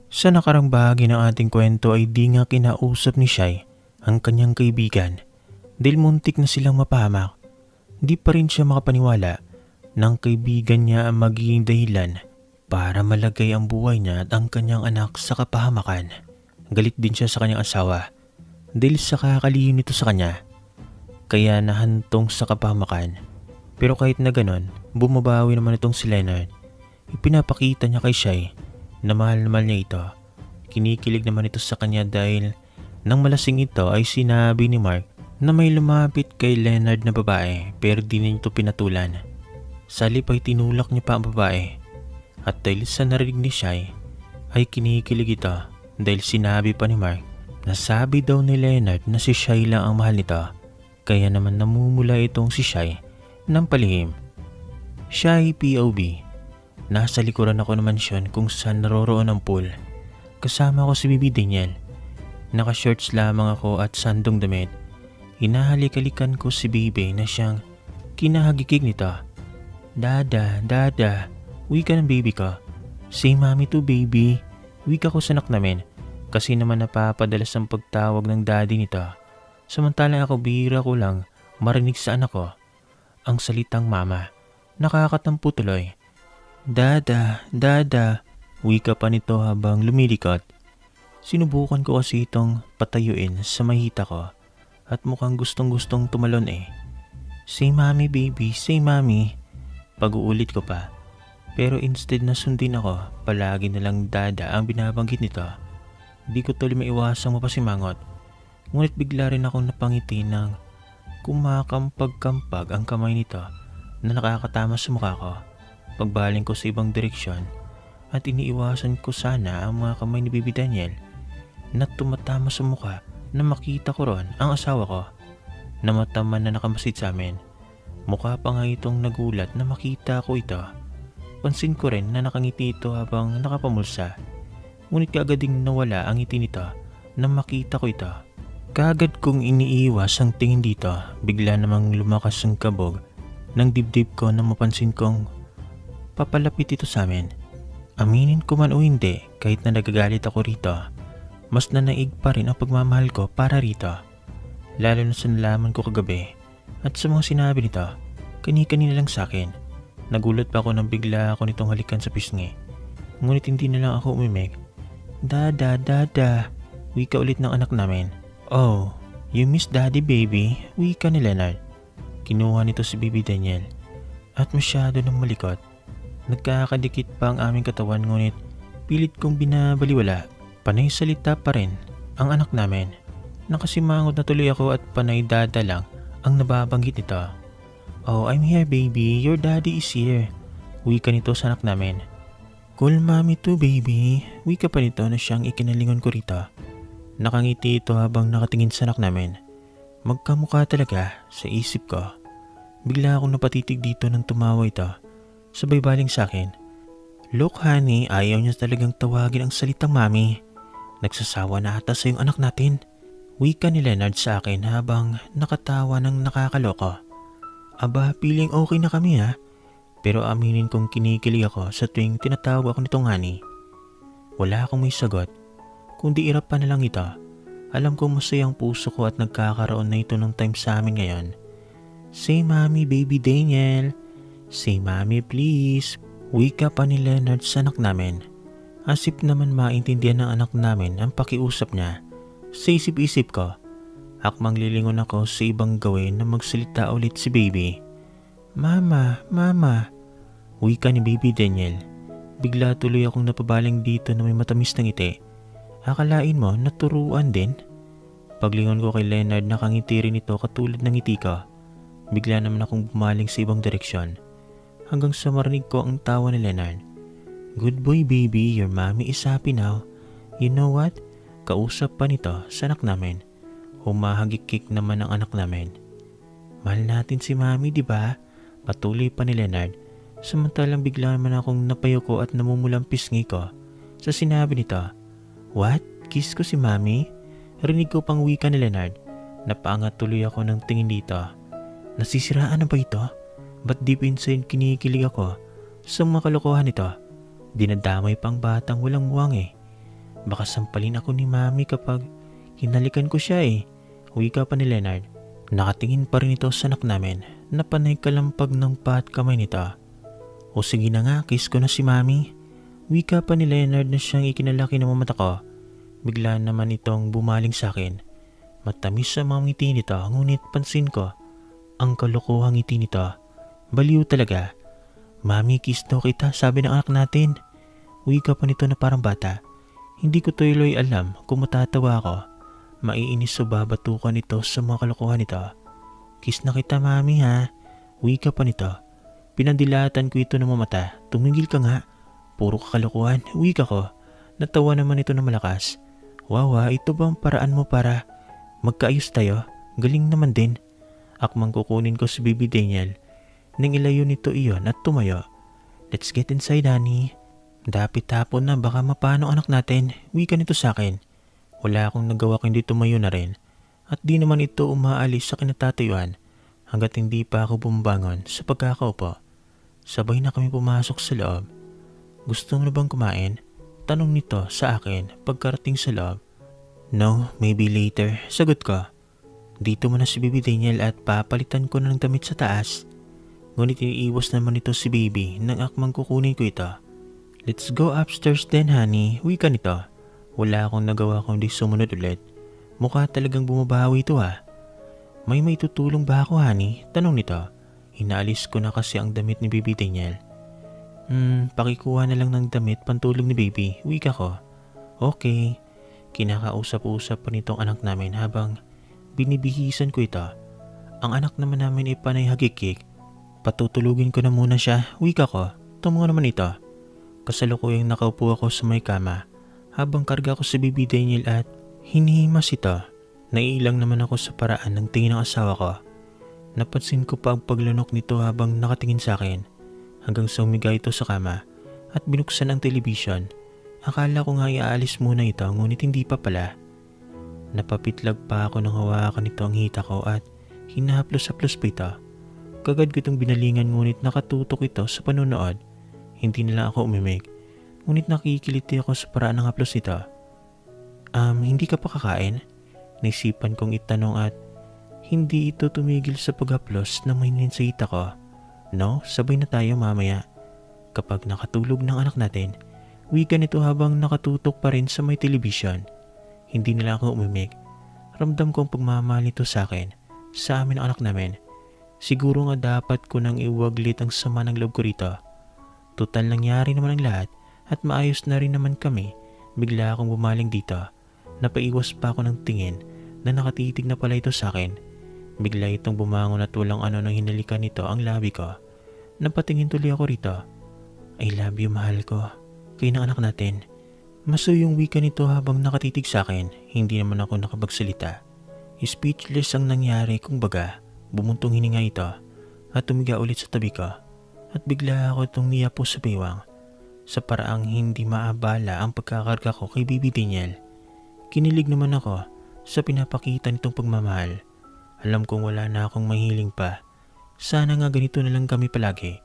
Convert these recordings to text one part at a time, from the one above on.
Sa nakarang bahagi ng ating kwento ay di nga kinausap ni Shai ang kanyang kaibigan dahil muntik na silang mapahamak. Di pa rin siya makapaniwala ng kaibigan niya ang magiging dahilan para malagay ang buhay niya at ang kanyang anak sa kapahamakan. Galit din siya sa kanyang asawa dahil sa kakalihim nito sa kanya, kaya nahantong sa kapahamakan. Pero kahit na ganon, bumabawi naman itong si Leonard. Ipinapakita niya kay Shai na mahal niya ito. Kinikilig naman ito sa kanya dahil nang malasing ito ay sinabi ni Mark na may lumapit kay Leonard na babae pero di niya ito pinatulan. Sa halip ay tinulak niya pa ang babae at dahil sa narinig ni Shai ay kinikilig ito dahil sinabi pa ni Mark na sabi daw ni Leonard na si Shai lang ang mahal nito, kaya naman namumula itong si Shai ng palihim. Shai POV. Nasa likuran ako ng mansyon kung saan naroroon ang pool. Kasama ko si Bibi Daniel. Naka-shorts lamang ako at sandong damit. Hinahalik-halikan ko si Bibi na siyang kinahagikig nito. Dada, wika ng baby ko. Say mommy to baby. Wika ko sa anak namin kasi naman napapadalas ang pagtawag ng daddy nito. Samantalang ako bihira ko lang marinig sa anak ko ang salitang mama. Nakakatampo tuloy. Dada, wika pa nito habang lumilikot. Sinubukan ko kasi itong patayuin sa mahita ko at mukhang gustong-gustong tumalon eh. Say mommy baby, say mommy. Pag-uulit ko pa. Pero instead na sundin ako, palagi na lang dada ang binabanggit nito. Di ko tuloy maiwasang mapasimangot. Ngunit bigla rin akong napangiti ng kumakampag-kampag ang kamay nito na nakakatama sa mukha ko. Pagbaling ko sa ibang direksyon at iniiwasan ko sana ang mga kamay ni Bibi Daniel na tumatama sa mukha na makita ko ron ang asawa ko na mataman na nakamasid sa amin. Mukha pa nga itong nagulat na makita ko ito. Pansin ko rin na nakangiti ito habang nakapamulsa. Ngunit kaagad ding nawala ang ngiti nito na makita ko ito. Kaagad kong iniiwas ang tingin dito, bigla namang lumakas ang kabog ng dibdib ko na mapansin kong papalapit ito sa amin. Aminin ko man o hindi, kahit na nagagalit ako rito, mas nanaig pa rin ang pagmamahal ko para rito. Lalo na sa nalaman ko kagabi at sa mga sinabi nito, kani-kanina lang sa akin. Nagulat pa ako nang bigla ako nitong halikan sa pisngi. Ngunit hindi na lang ako umimik. Dada, wika ulit ng anak namin. Oh, you miss daddy baby, wika ni Leonard. Kinuha nito si Bibi Daniel at masyado nang malikot. Nagkakadikit pa ang aming katawan ngunit pilit kong binabaliwala. Panay salita pa rin ang anak namin. Nakasimangot na tuloy ako at panay dada lang ang nababanggit nito. Oh, I'm here baby, your daddy is here. Wika nito sa anak namin. Cool mommy too baby. Wika pa nito na siyang ikinalingon ko rito. Nakangiti ito habang nakatingin sa anak namin. Magkamukha talaga sa isip ko. Bigla akong napatitig dito nang tumawa ito. Sabay baling sa akin. Look honey, ayaw niya talagang tawagin ang salitang mami. Nagsasawa na ata sa yung anak natin. Wika ni Leonard sa akin habang nakatawa ng nakakaloko. Aba, piling okay na kami ha. Pero aminin kong kinikilig ako sa tuwing tinatawag ako nitong honey. Wala akong may sagot. Kundi irap pa na lang ito. Alam ko masayang puso ko at nagkakaroon na ito ng time sa amin ngayon. Say mommy baby Daniel. Say mommy please. Wika pa ni Leonard sa anak namin. Asip naman maintindihan ng anak namin ang pakiusap niya. Sa isip-isip ko, akmang lilingon ako sa ibang gawin na magsalita ulit si baby. Mama. Wika ni baby Daniel. Bigla tuloy akong napabaling dito na may matamis na ngiti. Akalain mo naturuan din? Paglingon ko kay Leonard, nakangiti rin ito katulad ng ngiti ko. Bigla naman akong bumaling sa ibang direksyon. Hanggang sa marinig ko ang tawa ni Leonard. Good boy baby, your mommy is happy now. You know what? Kausap pa nito sa anak namin. Humahagikik naman ang anak namin. Mahal natin si mami, di ba? Patuloy pa ni Leonard. Samantalang bigla naman akong napayuko at namumulang pisngi ko sa sinabi nito. What? Kiss ko si mami? Rinig ko pang wika ni Leonard. Napaangat tuloy ako ng tingin dito. Nasisiraan na ba ito? Ba't deep inside kinikilig ako sa mga kalokohan nito? Dinadamay pang batang walang muwang eh. Baka sampalin ako ni Mami kapag hinalikan ko siya eh. Wika pa ni Leonard. Nakatingin pa rin ito sa anak namin na panay kalampag ng pa at kamay nito. O sige na nga, kiss ko na si Mami. Wika pa ni Leonard na siyang ikinalaki ng mga mata ko. Bigla naman itong bumaling sa akin. Matamis sa mga ngiti nito, ngunit pansin ko ang kalokohang ngiti nito. Baliw talaga. Mami, kiss daw kita, sabi ng anak natin. Wika pa nito na parang bata. Hindi ko tuloy alam kung matatawa ako. Maiinis o babatukan ito sa mga kalokohan nito. Kiss na kita, Mami ha. Wika pa nito. Pinandilatan ko ito ng mga mata. Tumigil ka nga. Puro kakalokohan. Wika ko. Natawa naman ito na malakas. Wawa, ito ba ang paraan mo para magkaayos tayo? Galing naman din. Akmang kukunin ko si Baby Daniel. Nang ilayo nito iyon at tumayo. Let's get inside, honey. Dapit hapon na, baka mapano anak natin. Wika nito sa akin. Wala akong nagawa kundi tumayo na rin. At di naman ito umaalis sa kinatatayuan hanggat hindi pa ako bumabangon sa pagkakaupo. Sabay na kami pumasok sa loob. Gusto mo na bang kumain? Tanong nito sa akin pagkarating sa loob. No, maybe later. Sagot ko. Dito mo na si Baby Daniel at papalitan ko na ng damit sa taas. Ngunit iniiwas naman ito si Baby nang akmang kukunin ko ito. Let's go upstairs then, honey. Wika nito. Wala akong nagawa kundi sumunod ulit. Mukha talagang bumabawi ito ha. May tutulong ba ako, honey? Tanong nito. Inaalis ko na kasi ang damit ni Baby Daniel. Pakikuha na lang ng damit pantulog ni Baby. Wika ko. Okay. Kinakausap-usap pa nitong anak namin habang binibihisan ko ito. Ang anak naman namin ay panay hagikik. Patutulugin ko na muna siya. Wika ko. Tumungo naman ito. Kasalukuyang nakaupo ako sa may kama habang karga ko si Baby Daniel at hinihimas ito. Naiilang naman ako sa paraan ng tingin ng asawa ko. Napansin ko pa ang paglunok nito habang nakatingin sa akin hanggang sa umiga ito sa kama at binuksan ang telebisyon. Akala ko nga iaalis muna ito ngunit hindi pa pala. Napapitlag pa ako nang hawakan nito ang hita ko at hinahaplos-haplos pa ito. Kagad ko itong binalingan ngunit nakatutok ito sa panunood. Hindi nila ako umimik. Ngunit nakikiliti ako sa paraan ng haplos nito. Hindi ka pa kakain? Naisipan kong itanong at hindi ito tumigil sa paghaplos na may ninsita ko. No, sabay na tayo mamaya. Kapag nakatulog ng anak natin, wika nito habang nakatutok pa rin sa may telebisyon. Hindi nila ako umimik. Ramdam kong pagmamahal nito sa akin, sa amin ang anak namin. Siguro nga dapat ko nang iwaglit ang sama ng loob ko rito. Total nangyari naman ang lahat at maayos na rin naman kami. Bigla akong bumaling dito. Napaiwas pa ako ng tingin na nakatitig na pala ito sa akin. Bigla itong bumangon at walang ano nang hinalikan nito ang labi ko. Napatingin tuloy ako rito. I love you, mahal ko. Kayo ng anak natin. Maso yung wika nito habang nakatitig sa akin. Hindi naman ako nakapagsalita. Speechless ang nangyari kung baga. Bumuntong hininga ito at tumiga ulit sa tabi ko. At bigla ako itong niyapo sa biwang sa paraang hindi maabala ang pagkakarga ko kay Baby Daniel. Kinilig naman ako sa pinapakita nitong pagmamahal. Alam kong wala na akong mahiling pa. Sana nga ganito na lang kami palagi.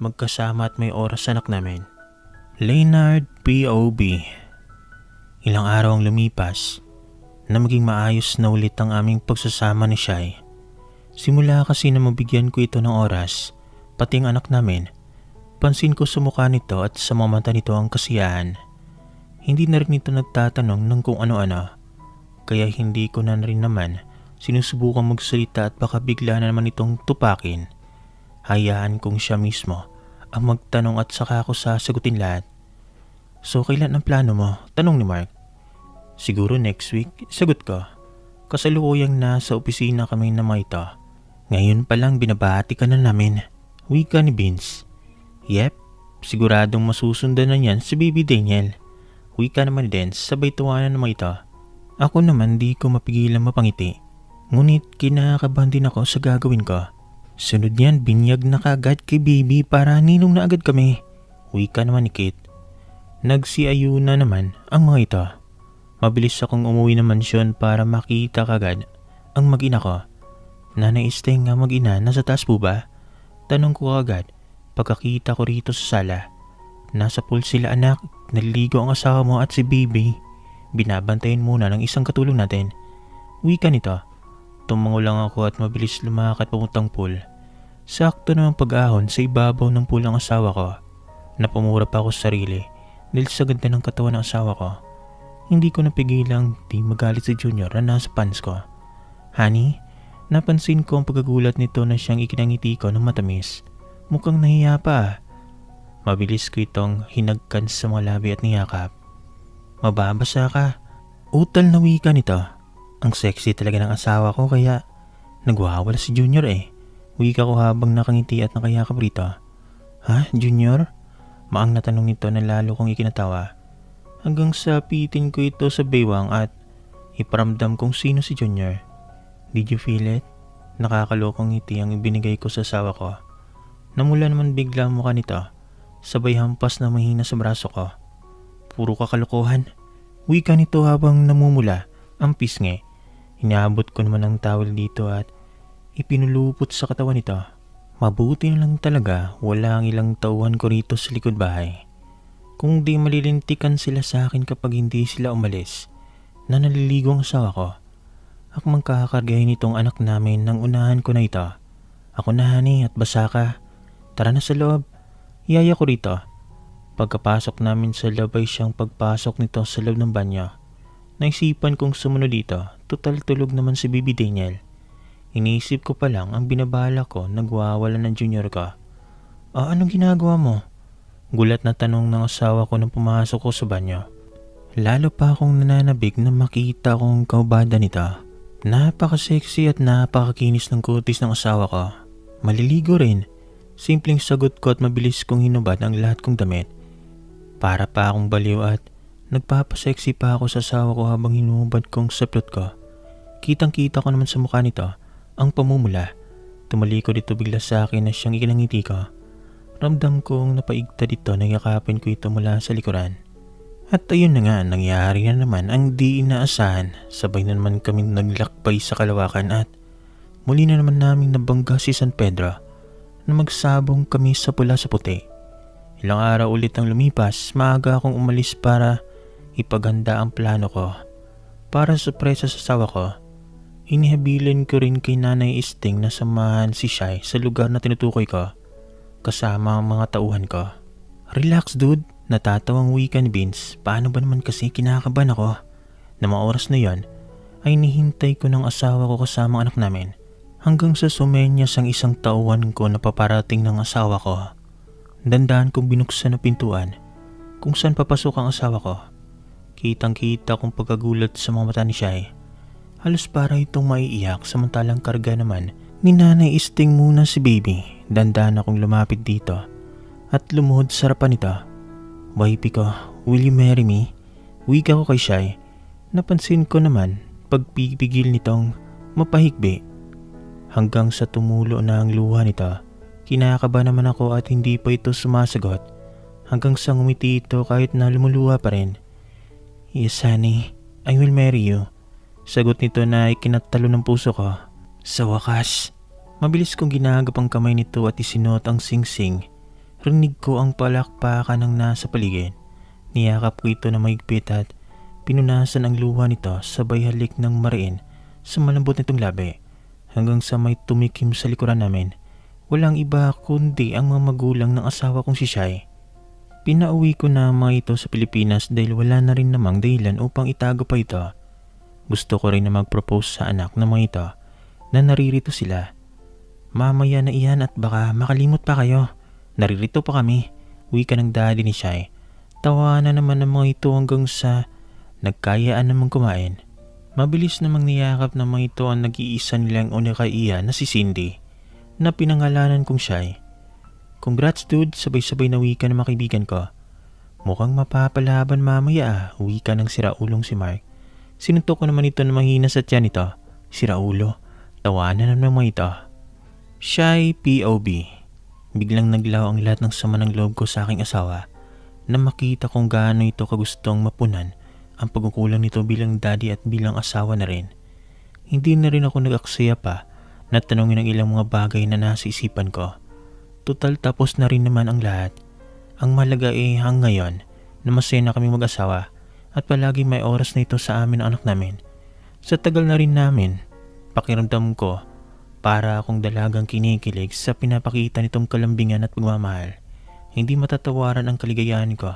Magkasama at may oras sa anak namin. Leonard P.O.B. Ilang araw ang lumipas na maging maayos na ulit ang aming pagsasama ni Shai. Simula kasi na mabigyan ko ito ng oras, pati ang anak namin. Pansin ko sa mukha nito at sa mga mata nito ang kasiyahan. Hindi na rin ito nagtatanong ng kung ano-ano. Kaya hindi ko na rin naman sinusubukan magsalita at baka bigla na naman itong tupakin. Hayaan kong siya mismo ang magtanong at saka ako sasagutin lahat. So kailan ang plano mo? Tanong ni Mark. Siguro next week, sagot ko. Kasalukuyang nasa opisina kami na mga ito. Ngayon pa lang binabati ka na namin. Wika ni Vince. Yep, siguradong masusundan na niyan si Baby Daniel. Wika naman din, sabay tuwanan ng mga ito. Ako naman di ko mapigilan mapangiti. Ngunit kinakabahan din ako sa gagawin ko. Sunod niyan, binyag na kagad kay Baby para ninong na agad kami. Wika naman ni Kate. Nagsiayo na naman ang mga ito. Mabilis akong umuwi ng mansyon para makita kagad ang mag-ina ko. Nanay Esteng nga mag-ina, nasa taas po ba? Tanong ko agad pagkakita ko rito sa sala. Nasa pool sila anak, naliligo ang asawa mo at si Baby. binabantayan muna ng isang katulong natin. Wika nito. Tumango lang ako at mabilis lumakad papuntang pool. Sakto namang pag-ahon sa ibabaw ng pool ang asawa ko. Napamura pa ako sa sarili dahil sa ganda ng katawan ng asawa ko. Hindi ko napigilang di magalit si Junior na nasa pants ko. Honey, napansin ko ang pagkagulat nito na siyang ikinangiti ko ng matamis. Mukhang nahiya pa. Mabilis ko itong hinagkan sa mga labi at niyakap. Mababasa ka. Utal na wika nito. Ang sexy talaga ng asawa ko kaya nagwawala si Junior eh. Wika ko habang nakangiti at nakayakap rito. Ha, Junior? Maang natanong nito na lalo kong ikinatawa. Hanggang sa pitin ko ito sa baywang at iparamdam kung sino si Junior. Did you feel it? Nakakalokong ngiti ang ibinigay ko sa asawa ko. Namula naman bigla ang mukha nito. Sabay hampas na mahina sa braso ko. Puro kakalokohan. Wika nito habang namumula ang pisngi. Inaabot ko naman ang towel dito at ipinulupot sa katawan nito. Mabuti na lang talaga wala ang ilang tauhan ko rito sa likod bahay. Kung di malilintikan sila sa akin kapag hindi sila umalis na naliligo ang asawa ko. Akmang kakakargahin itong anak namin nang unahan ko na ito. Ako na honey at basa ka. Tara na sa loob. Iyaya ko rito. Pagkapasok namin sa loob ay siyang pagpasok nito sa loob ng banyo. Naisipan kong sumunod dito, total tulog naman si Baby Daniel. Iniisip ko pa lang ang binabala ko, nagwawala ng Junior ko. Anong ginagawa mo? Gulat na tanong ng asawa ko nang pumasok ko sa banyo. Lalo pa akong nananabig na makita kong kaubada nito. Napaka-sexy at napakakinis ng kutis ng asawa ko. Maliligo rin. Simpleng sagot ko at mabilis kong hinubad ang lahat kong damit. Para pa akong baliw at nagpapasexy pa ako sa asawa ko habang hinubad kong saplot ko. Kitang-kita ko naman sa mukha nito ang pamumula. Tumalikod ito bigla sa akin na siyang ikinangiti ko. Ramdam kong napaigtad ito na yakapin ko ito mula sa likuran. At ayun na nga, nangyari na naman ang di inaasahan. Sabay na naman kami naglakbay sa kalawakan at muli na naman naming nabangga si San Pedro na magsabong kami sa pula sa puti. Ilang araw ulit ang lumipas, maaga akong umalis para ipaganda ang plano ko. Para sorpresa sa asawa ko, inihabilin ko rin kay Nanay Isting na samahan si Shai sa lugar na tinutukoy ko kasama ang mga tauhan ko. Relax dude, natatawang wika ni Vince. Paano ba naman kasi kinakabahan ako? Na mga oras na yon ay nihintay ko ng asawa ko kasama ang anak namin. Hanggang sa sumenyas ang isang tauhan ko na paparating ng asawa ko. Dandahan kong binuksan na pintuan kung saan papasok ang asawa ko. Kitang-kita kong pagkagulat sa mga mata ni Shai. Halos para itong maiiyak samantalang karga naman ni Nanay Isting muna si baby. Dandahan akong lumapit dito at lumuhod sa harapan nito. Wifey ko, will you marry me? Wika ko kay Shai. Napansin ko naman pagpipigil nitong mapahigbi. Hanggang sa tumulo na ang luha nito. Kinakaba naman ako at hindi pa ito sumasagot. Hanggang sa ngumiti ito kahit na lumuluha pa rin. Yes honey, I will marry you. Sagot nito na ikinatalo ng puso ko. Sa wakas, mabilis kong ginagap ang kamay nito at isinuot ang singsing. Rinig ko ang palakpakan ng nasa paligid. Niyakap ko ito na mahigpit at pinunasan ang luha nito sabay halik ng mariin sa malambot nitong labi. Hanggang sa may tumikim sa likuran namin. Walang iba kundi ang mga magulang ng asawa kong si Shai. Pinauwi ko na mga ito sa Pilipinas dahil wala na rin namang dahilan upang itago pa ito. Gusto ko rin na mag-propose sa anak ng mga ito na naririto sila. Mamaya na iyan at baka makalimot pa kayo. Naririto pa kami. Wika ng daddy ni Shai. Tawanan naman ng mga ito hanggang sa nagkayaan namang kumain. Mabilis namang niyakap ng mga ito ang nag-iisa nilang unikaiya na si Cindy na pinangalanan kong Shai. Congrats dude, sabay-sabay na wika ng mga kaibigan ko. Mukhang mapapalaban mamaya wika ng siraulong si Mark. Sinuntok ko naman ito na mahina sa tiyan nito. Siraulo, tawanan ng mga ito. Shai POB. Biglang naglaw ang lahat ng sama ng loob ko sa aking asawa na makita kung gaano ito kagustong mapunan ang pagkukulang nito bilang daddy at bilang asawa na rin. Hindi na rin ako nag-aksaya pa na tanongin ang ilang mga bagay na nasa isipan ko. Total tapos na rin naman ang lahat. Ang mahalaga ang ngayon na masaya na kami mag-asawa at palagi may oras na ito sa amin ang anak namin. Sa tagal na rin namin, pakiramdam ko para akong dalagang kinikilig sa pinapakita nitong kalambingan at pagmamahal. Hindi matatawaran ang kaligayahan ko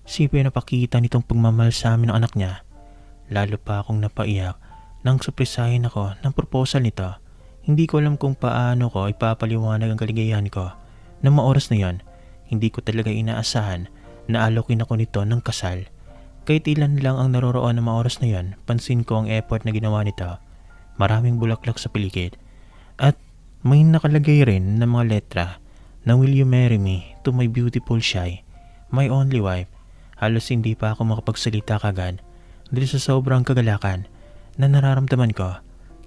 sa pinapakita nitong pagmamahal sa amin ng anak niya. Lalo pa akong napaiyak nang surpresahin ako ng proposal nito. Hindi ko alam kung paano ko ipapaliwanag ang kaligayahan ko. Nang maoras na yon, hindi ko talaga inaasahan na alokin ako nito ng kasal. Kahit ilan lang ang naroroon ng maoras na yon, pansin ko ang effort na ginawa nito. Maraming bulaklak sa paligid. At may nakalagay rin na mga letra na "Will you marry me to my beautiful shy, my only wife?" Halos hindi pa ako makapagsalita kagad dahil sa sobrang kagalakan na nararamdaman ko.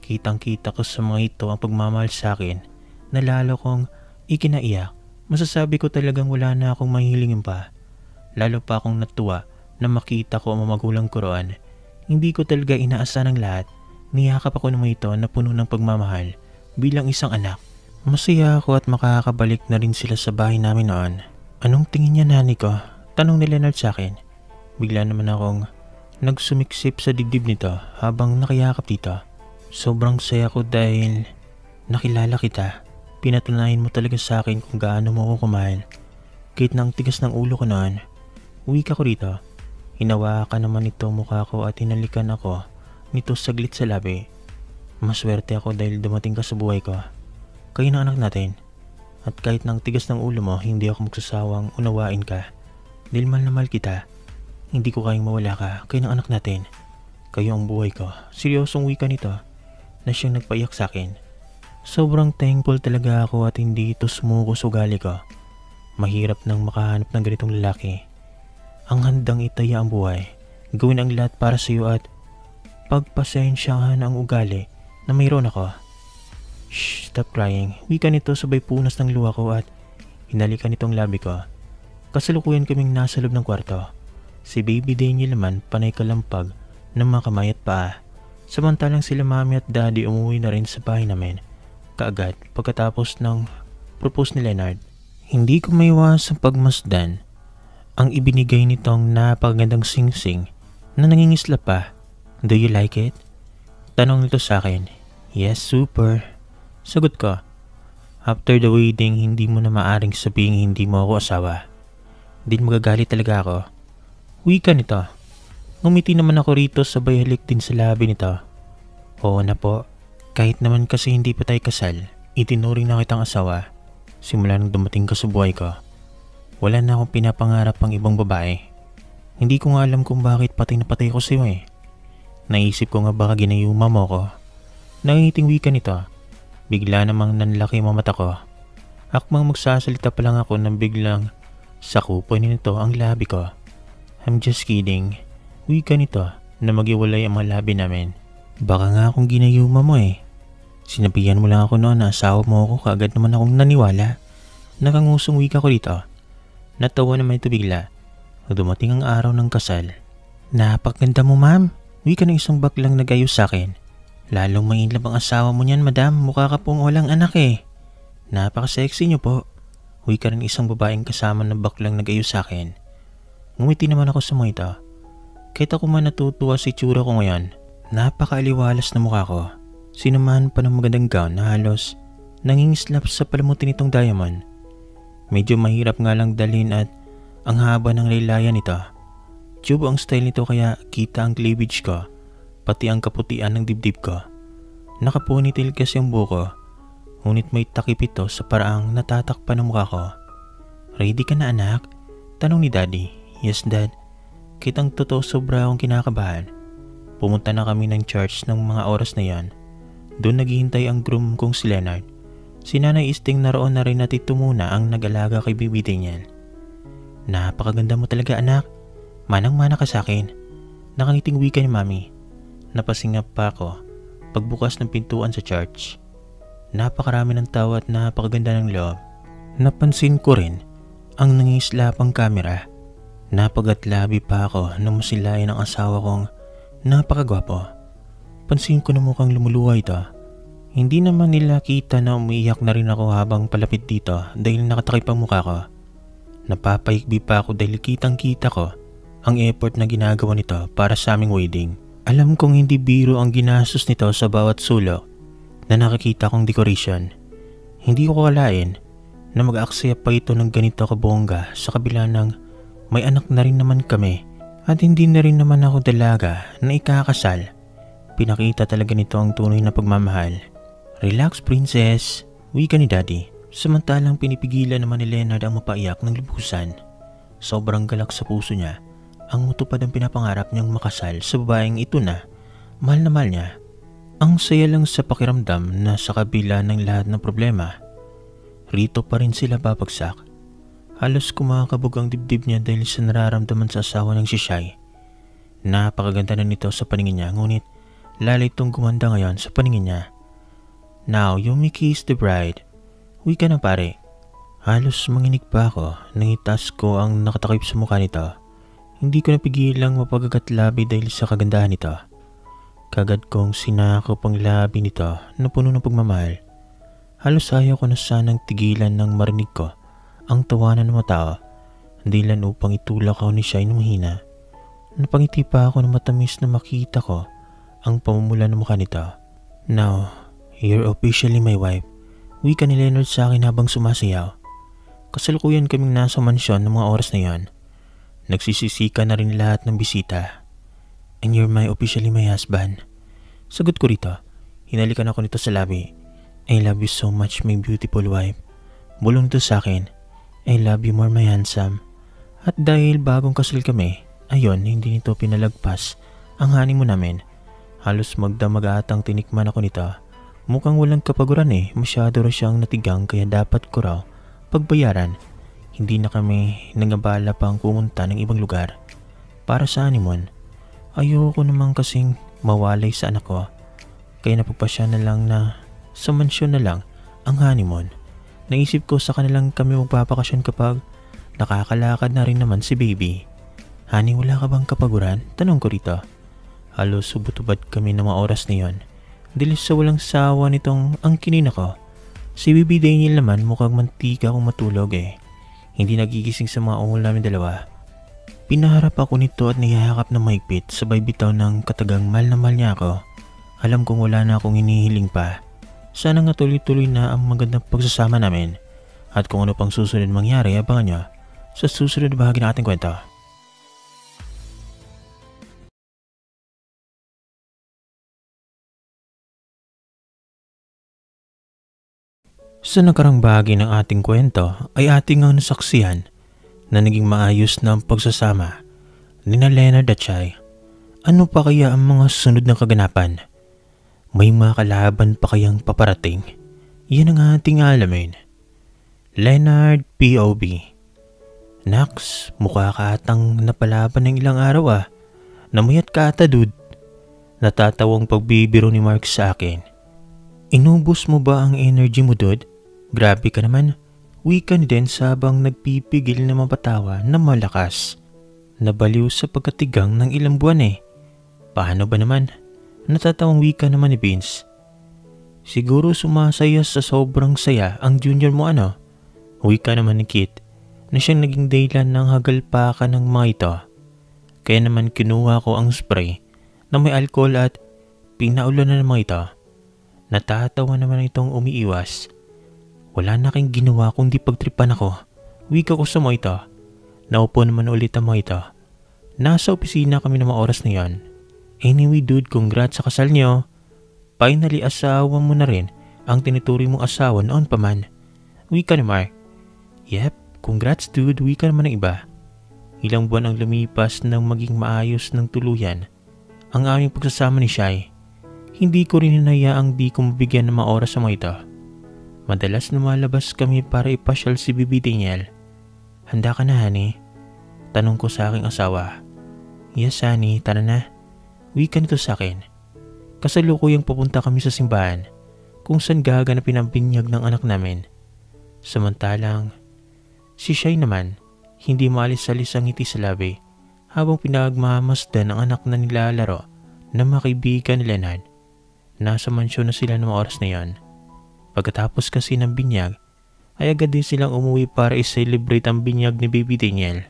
Kitang-kita ko sa mga ito ang pagmamahal sa akin na lalo kong ikinaiyak. Masasabi ko talagang wala na akong mahihilingin pa. Lalo pa akong natuwa na makita ko ang mga magulang ko roon. Hindi ko talaga inaasahan ang lahat. Niyakap ako ng mga ito na puno ng pagmamahal bilang isang anak. Masaya ako at makakabalik na rin sila sa bahay namin noon. "Anong tingin niya, nani ko?" tanong ni Leonard sa akin. Bigla naman akong nagsumiksip sa dibdib nito habang nakayakap dito. Sobrang saya ko dahil nakilala kita. Pinatunayan mo talaga sa akin kung gaano mo ako kumahal. Kahit na ang tigas ng ulo ko noon. Uwi ka ko rito. Hinawakan naman ito mukha ko at hinalikan ako nito saglit sa labi. Maswerte ako dahil dumating ka sa buhay ko. Kayo na anak natin. At kahit na ang tigas ng ulo mo, hindi ako magsasawang unawain ka. Dahil mahal na mahal kita. Hindi ko kayang mawala ka. Kayo ng anak natin. Kayo ang buhay ko. Seryosong wika nito na siyang nagpaiyak sa akin. Sobrang thankful talaga ako at hindi ito sumuko sa ugali ko. Mahirap nang makahanap ng ganitong lalaki. Ang handang itaya ang buhay. Gawin ang lahat para sa iyo at pagpasensyahan ang ugali na mayroon ako. Shh, stop crying. Wika nito sabay punas ng luha ko at hinalikan nitong labi ko. Kasalukuyan kaming nasa loob ng kwarto. Si Baby Daniel naman panay kalampag ng mga kamay at paa. Samantalang sila mami at daddy umuwi na rin sa bahay namin. Kaagad pagkatapos ng propose ni Leonard. Hindi ko maiwas ang pagmasdan ang ibinigay nitong napakagandang singsing na nangingisla pa. "Do you like it?" tanong nito sa akin. "Yes, super." Sagot ko. After the wedding, hindi mo na maaring sabihin hindi mo ako asawa. Din magagalit talaga ako. Wika nito. Ngumiti naman ako rito sabay halik din sa labi nito. "Oo na po. Kahit naman kasi hindi pa tayo kasal, itinuring na kitang asawa. Simula nang dumating ka sa buhay ko, wala na akong pinapangarap pang ibang babae. Hindi ko nga alam kung bakit patay na patay ko sa iyo eh. Naisip ko nga baka ginayuma mo ko." Nangingiting wika nito. Bigla namang nanlaki ang mata ko. Akmang magsasalita pa lang ako nang biglang sakupan nito ang labi ko. "I'm just kidding." Wika nito na magiwalay ang mga labi namin. "Baka nga akong ginayuma mo eh. Sinabihan mo lang ako noon na asawa mo ako, kaagad naman akong naniwala." Nakangusong wika ko dito. Natawa naman ito bigla. Dumating ang araw ng kasal. "Napakaganda mo, ma'am." Wika ng isang baklang nag-ayos sa akin. "Lalong mainlove ang asawa mo niyan, madam. Mukha ka pong walang anak eh." "Napaka-sexy niyo po." Wika rin isang babaeng kasama ng baklang nag-ayos sa akin. Ngumiti naman ako sa mga ito. Kahit ako man natutuwa sa itsura ko ngayon, napaka-aliwalas na mukha ko. Sinuman pa ng magandang gown na halos nangingislap sa palamutin nitong diamond. Medyo mahirap nga lang dalhin at ang haba ng laylayan nito. Tube ang style nito kaya kita ang cleavage ko, pati ang kaputian ng dibdib ko. Nakaponytail kasi ang buko, ngunit may takip ito sa paraang natatakpan ng mukha ko. "Ready ka na anak?" tanong ni daddy. "Yes dad." Kitang totoo sobra akong kinakabahan. Pumunta na kami ng church ng mga oras na yan. Doon naghihintay ang groom kong si Leonard. Si Nanay Isting naroon na rin at ito muna ang nag-alaga kay Baby Daniel. "Napakaganda mo talaga anak. Manang-mana ka sa akin." Nakangiting wika ni mami. Napasingap pa ako pagbukas ng pintuan sa church. Napakarami ng tao at napakaganda ng loob. Napansin ko rin ang nangislapang kamera. Napagatlabi pa ako nang masilayan ang asawa kong napakagwapo. Pansin ko na mukhang lumuluha ito. Hindi naman nila kita na umiiyak na rin ako habang palapit dito dahil nakatakip ang mukha ko. Napapayikbi pa ako dahil kitang-kita ko ang effort na ginagawa nito para sa aming wedding. Alam kong hindi biro ang ginastos nito sa bawat sulok na nakikita kong decoration. Hindi ko kalain na mag-aaksaya pa ito ng ganito kabongga sa kabila ng may anak na rin naman kami at hindi na rin naman ako dalaga na ikakasal. Pinakita talaga nito ang tunay na pagmamahal. Relax princess, wika ni daddy. Samantalang pinipigilan naman ni Leonard ang mapaiyak ng lubusan. Sobrang galak sa puso niya ang matupad ang pinapangarap niyang makasal sa babaeng ito na mahal niya. Ang saya lang sa pakiramdam na sa kabila ng lahat ng problema, rito pa rin sila babagsak. Halos kumakabog ang dibdib niya dahil sa nararamdaman sa asawa ng si Shai. Napakaganda na nito sa paningin niya, ngunit lalay itong gumanda ngayon sa paningin niya. Now you may kiss the bride. Uwi ka na pare. Halos manginig pa ako nang itas ko ang nakatakip sa mukha nito. Hindi ko napigilang mapagagat labi dahil sa kagandahan nito. Kagad kong sinakop ang labi nito na puno ng pagmamahal. Halos ayaw ko na sanang tigilan nang marinig ko ang tawanan ng mga tao. Dilan upang itulak ako ni Shai ng mahina. Napangiti pa ako ng matamis na makita ko ang pamumula ng mukha nito. Now, you're officially my wife. Wika ni Leonard sa akin habang sumasayaw. Kasalukuyan kaming nasa mansyon ng mga oras na yon. Nagsisisika na rin lahat ng bisita. And you're officially my husband. Sagot ko rito. Hinalikan ako nito sa labi. I love you so much, my beautiful wife. Bulong to sa akin. I love you more, my handsome. At dahil bagong kasal kami, ayon, hindi nito pinalagpas ang honeymoon namin. Halos magdamag atang tinikman ako nito. Mukhang walang kapaguran masyado raw siyang natigang kaya dapat ko raw pagbayaran. Hindi na kami nangabala pang pumunta ng ibang lugar para sa honeymoon. Ayoko naman kasing mawalay sa anak ko. Kaya napagpasya na lang na sa mansyon na lang ang honeymoon. Naisip ko sa kanilang kami magpapakasyon kapag nakakalakad na rin naman si baby. Honey, wala ka bang kapaguran? Tanong ko rito. Halos subutubad kami ng mga oras na yon. Dilis sa walang sawa nitong ang kinina ko. Si baby Daniel naman mukhang mantika kung matulog Hindi nagigising sa mga ungol namin dalawa. Pinaharap ako nito at niyayakap na mahigpit sabay bitaw ng katagang mahal na mahal niya ako. Alam kong wala na akong hinihiling pa. Sana nga tuloy-tuloy na ang magandang pagsasama namin. At kung ano pang susunod mangyari, abangan nyo sa susunod na bahagi ng ating kwento. Sa nakarang bahagi ng ating kwento ay ating ang nasaksihan na naging maayos na ang pagsasama ni Leonard at Shai. Ano pa kaya ang mga sunod na kaganapan? May mga kalaban pa kayang paparating? Yan ang ating alamin. Leonard POV. Nax, mukha ka atang napalaban ng ilang araw Namayat ka ata dude. Natatawang pagbibiro ni Mark sa akin. Inubos mo ba ang energy mo dude? Grabe ka naman. Wika ni Dens habang nagpipigil na mapatawa na malakas. Nabaliw sa pagkatigang ng ilang buwan Paano ba naman? Natatawang wika naman ni Vince. Siguro sumasaya sa sobrang saya ang junior mo Wika naman ni Kit na siyang naging dahilan ng hagalpakan ng mga ito. Kaya naman kinuha ko ang spray na may alcohol at pinaulan na ng mga ito. Natatawa naman itong umiiwas. Wala na aking ginawa kundi pagtripan ako. Wika ko sa mga ito. Naupo naman ulit ang mga ito. Nasa opisina kami ng mga oras na yon. Anyway dude, congrats sa kasal niyo. Finally asawa mo na rin ang tinuturing mong asawa noon pa man. Wika ni Mark. Yep, congrats dude, wika naman ng iba. Ilang buwan ang lumipas nang maging maayos ng tuluyan ang aming pagsasama ni Shai. Hindi ko rin hinayaang di ko mabigyan ng mga oras sa mga ito. Madalas lumalabas kami para ipasyal si Bibi Daniel. Handa ka na, honey? Tanong ko sa aking asawa. Yes, honey, tara na. Wika nito sa akin. Kasalukuyang papunta kami sa simbahan kung saan gaganapin ang binyag ng anak namin. Samantalang, si Shai naman, hindi maalis-alis ang ngiti sa labi habang pinagmamasdan ang anak na nilalaro na mga kaibigan ni Leonard. Nasa mansyon na sila ng oras na yon. Pagkatapos kasi ng binyag, ay agad din silang umuwi para i-celebrate ang binyag ni Baby Daniel.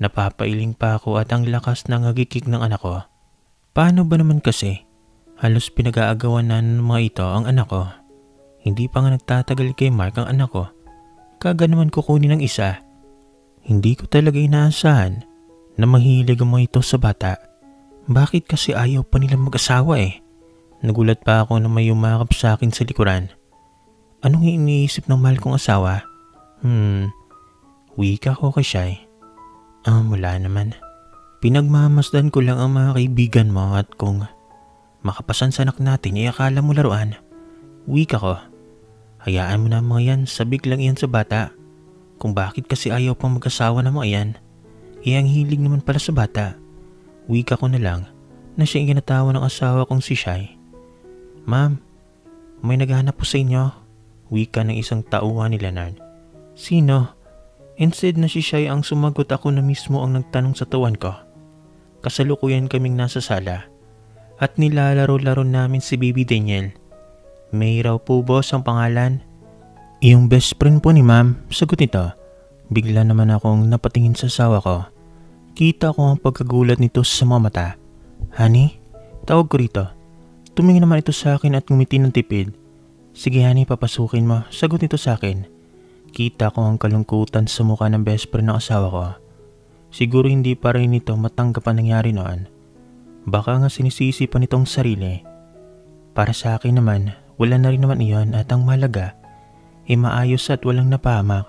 Napapailing pa ako at ang lakas ng hagikik ng anak ko. Paano ba naman kasi? Halos pinag-aagawan na ng mga ito ang anak ko. Hindi pa nga nagtatagal kay Mark ang anak ko. Kaga naman kukunin ng isa. Hindi ko talaga inaasahan na mahilig ang mga ito sa bata. Bakit kasi ayaw pa nilang mag-asawa eh? Nagulat pa ako na may umakap sa akin sa likuran. Anong iniisip ng mahal kong asawa? Wika ko kay Shai. Wala naman. Pinagmamasdan ko lang ang mga kaibigan mo at kung makapasan sa anak natin ay akala mo laruan. Wika ko. Hayaan mo na mga yan, sabik lang iyan sa bata. Kung bakit kasi ayaw pang mag-asawa na mga yan, ang hilig naman pala sa bata. Wika ko na lang na siya ang ginatawa ng asawa kong si Shai. Ma'am, may naghahanap po sa inyo. Wika ng isang tauhan ni Leonard. Sino? Instead na si Shai ang sumagot, ako na mismo ang nagtanong sa tawan ko. Kasalukuyan kaming nasa sala at nilalaro-laro namin si Baby Daniel. May raw po boss ang pangalan. Yung best friend po ni ma'am, sagot nito. Bigla naman akong napatingin sa asawa ko. Kita ko ang pagkagulat nito sa mga mata. Honey, tawag ko rito. Tumingin naman ito sa akin at ngumiti ng tipid. Sige honey, papasukin mo, sagot nito sa akin. Kita ko ang kalungkutan sa mukha ng best friend ng asawa ko. Siguro hindi pa rin ito matanggap ang nangyari noon. Baka nga sinisisi pa nitong sarili. Para sa akin naman, wala na rin naman iyon at ang mahalaga ay maayos at walang napahamak.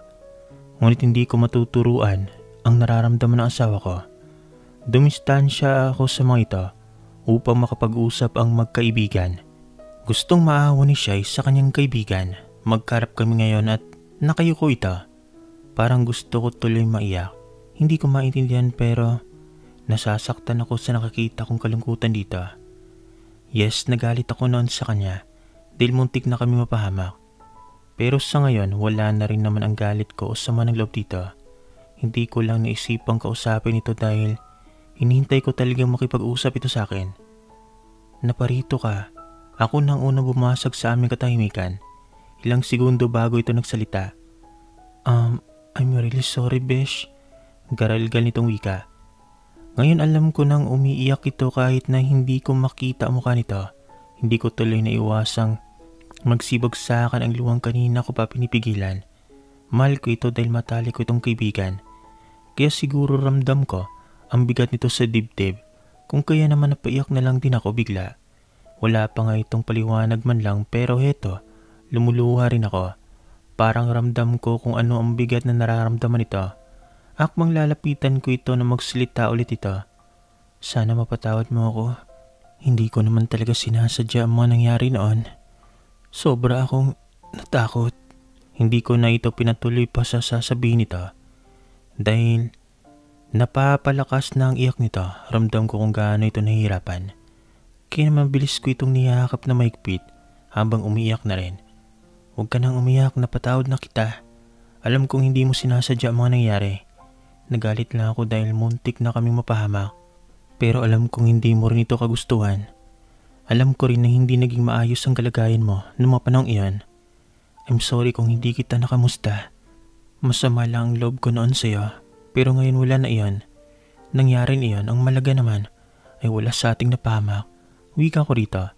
Ngunit hindi ko matuturuan ang nararamdaman ng asawa ko. Dumistansya ako sa mga ito upang makapag-usap ang magkaibigan. Gustong maawa ni Shai sa kanyang kaibigan. Magkarap kami ngayon at nakayuko ito. Parang gusto ko tuloy maiyak. Hindi ko maintindihan pero nasasaktan ako sa nakakita kong kalungkutan dito. Yes, nagalit ako noon sa kanya dahil muntik na kami mapahamak. Pero sa ngayon, wala na rin naman ang galit ko o sama ng loob dito. Hindi ko lang naisipang kausapin ito dahil hinihintay ko talagang makipag-usap ito sa akin. Naparito ka. Ako nang unang bumasag sa aming katahimikan. Ilang segundo bago ito nagsalita. I'm really sorry, Besh. Garalgal nitong wika. Ngayon alam ko nang umiiyak ito kahit na hindi ko makita ang mukha nito. Hindi ko tuloy na iwasang magsibag sa akin ang luwang kanina ko pa pinipigilan. Mahal ko ito dahil matalik ko itong kaibigan. Kaya siguro ramdam ko ang bigat nito sa dibdib. Kung kaya naman napaiyak na lang din ako bigla. Wala pa nga itong paliwanag man lang pero heto, lumuluha rin ako. Parang ramdam ko kung ano ang bigat na nararamdaman ito. Akmang lalapitan ko ito na magsalita ulit ito. Sana mapatawad mo ako. Hindi ko naman talaga sinasadya ang mga nangyari noon. Sobra akong natakot. Hindi ko na ito pinatuloy pa sa sasabihin nito. Dahil napapalakas na ang iyak nito, ramdam ko kung gaano ito nahihirapan. Kaya naman bilis ko itong niyakap na mahigpit habang umiiyak na rin. Huwag ka nang umiyak, napatawad na kita. Alam kong hindi mo sinasadya ang mga nangyari. Nagalit lang ako dahil muntik na kaming mapahamak. Pero alam kong hindi mo rin ito kagustuhan. Alam ko rin na hindi naging maayos ang kalagayan mo noong mga panahong iyon. I'm sorry kung hindi kita nakamusta. Masama lang ang loob ko noon sa'yo. Pero ngayon wala na iyon. Nangyari iyon, ang malaga naman ay wala sa ating napahamak. Wika ko rito.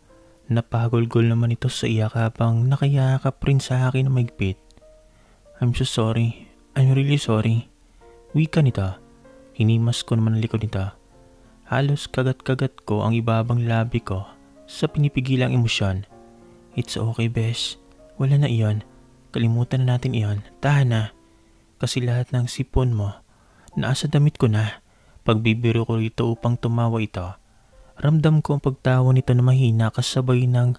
Napagulgol naman ito sa iyak habang nakayakap rin sa akin na mahigpit. I'm so sorry. I'm really sorry. Wika nito. Hinimas ko naman ang likod nito. Halos kagat-kagat ko ang ibabang labi ko sa pinipigilang emosyon. It's okay, Besh. Wala na iyon. Kalimutan na natin iyon. Tahan na. Kasi lahat ng sipon mo, nasa damit ko na. Pagbibiro ko rito upang tumawa ito. Ramdam ko ang pagtawa nito na mahina kasabay ng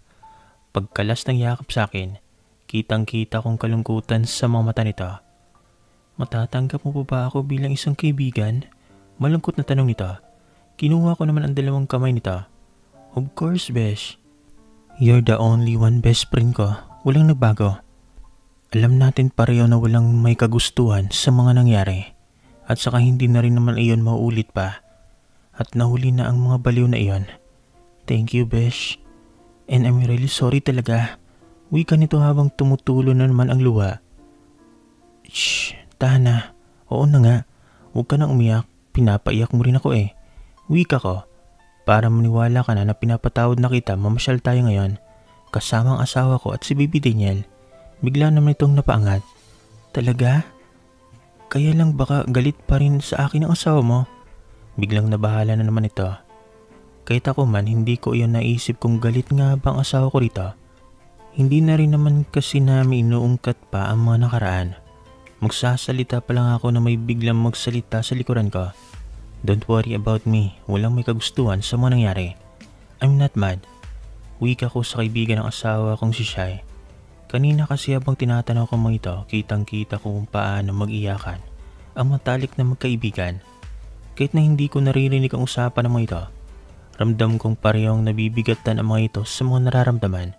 pagkalas ng yakap sa akin. Kitang-kita kong kalungkutan sa mga mata nito. Matatanggap mo pa ba ako bilang isang kaibigan? Malungkot na tanong nito. Kinuha ko naman ang dalawang kamay nito. Of course, Besh. You're the only one best friend ko. Walang nagbago. Alam natin pareho na walang may kagustuhan sa mga nangyari. At saka hindi na rin naman iyon mauulit pa. At nahuli na ang mga baliw na iyon. Thank you, Besh. And I'm really sorry talaga. Wika nito habang tumutulo na naman ang luha. Shh, tahan na. Oo na nga. Huwag ka nang umiyak. pinapaiyak mo rin ako eh. Wika ko, para maniwala ka na pinapatawad na kita, mamasyal tayo ngayon. Kasama ang asawa ko at si Baby Daniel. Bigla naman itong napaangat. Talaga? Kaya lang baka galit pa rin sa akin ang asawa mo? Biglang nabahala na naman ito. Kahit ako man, hindi ko iyon naisip kung galit nga ba ang asawa ko rito. Hindi na rin naman kasi namin inuungkat pa ang mga nakaraan. Magsasalita pa lang ako na may biglang magsalita sa likuran ko. Don't worry about me, walang may kagustuhan sa mga nangyari. I'm not mad. Wika ko sa kaibigan ng asawa kong si Shai. Kanina kasi habang tinatanaw ko mga ito, kitang-kita ko kung paano mag-iyakan ang matalik na magkaibigan. Kahit na hindi ko naririnig ang usapan ng mga ito, ramdam kong parehong nabibigatan ang mga ito sa mga nararamdaman.